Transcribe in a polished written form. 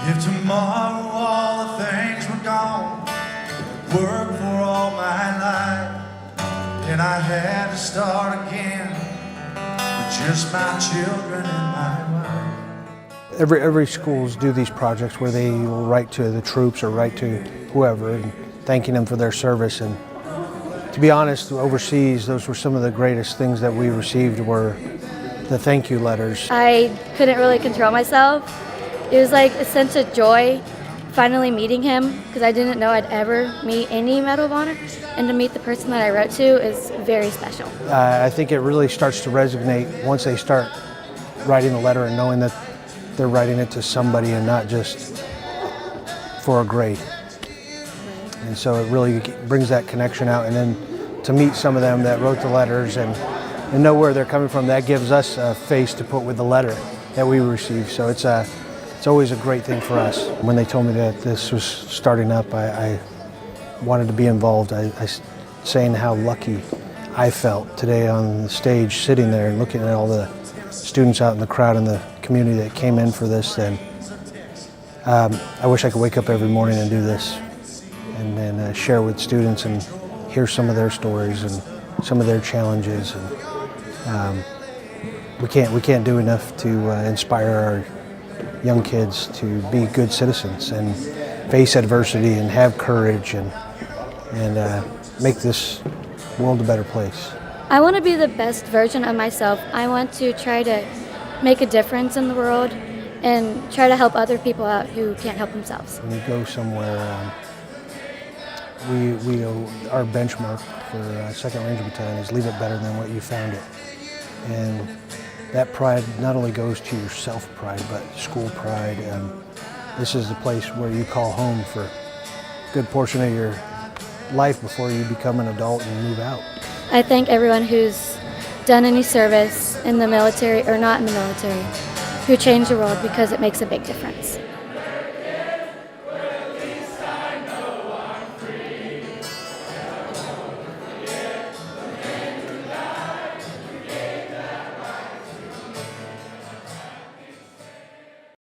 If tomorrow all the things were gone, worked for all my life, and I had to start again with just my children and my wife. Every schools do these projects where they will write to the troops or write to whoever and thanking them for their service. And to be honest, overseas, those were some of the greatest things that we received were the thank you letters. I couldn't really control myself. It was like a sense of joy finally meeting him, because I didn't know I'd ever meet any Medal of Honor, and to meet the person that I wrote to is very special. I think it really starts to resonate once they start writing the letter and knowing that they're writing it to somebody and not just for a grade. And so it really brings that connection out, and then to meet some of them that wrote the letters and know where they're coming from, that gives us a face to put with the letter that we received. So it's always a great thing for us. When they told me that this was starting up, I wanted to be involved. I saying how lucky I felt today on the stage, sitting there and looking at all the students out in the crowd and the community that came in for this. And I wish I could wake up every morning and do this and then share with students and hear some of their stories and some of their challenges. And we can't do enough to inspire our young kids to be good citizens and face adversity and have courage and make this world a better place. I want to be the best version of myself. I want to try to make a difference in the world and try to help other people out who can't help themselves. When you go somewhere, our benchmark for 2nd Ranger Battalion is leave it better than what you found it. And that pride not only goes to your self-pride, but school pride. And this is the place where you call home for a good portion of your life before you become an adult and move out. I thank everyone who's done any service in the military or not in the military, who changed the world, because it makes a big difference.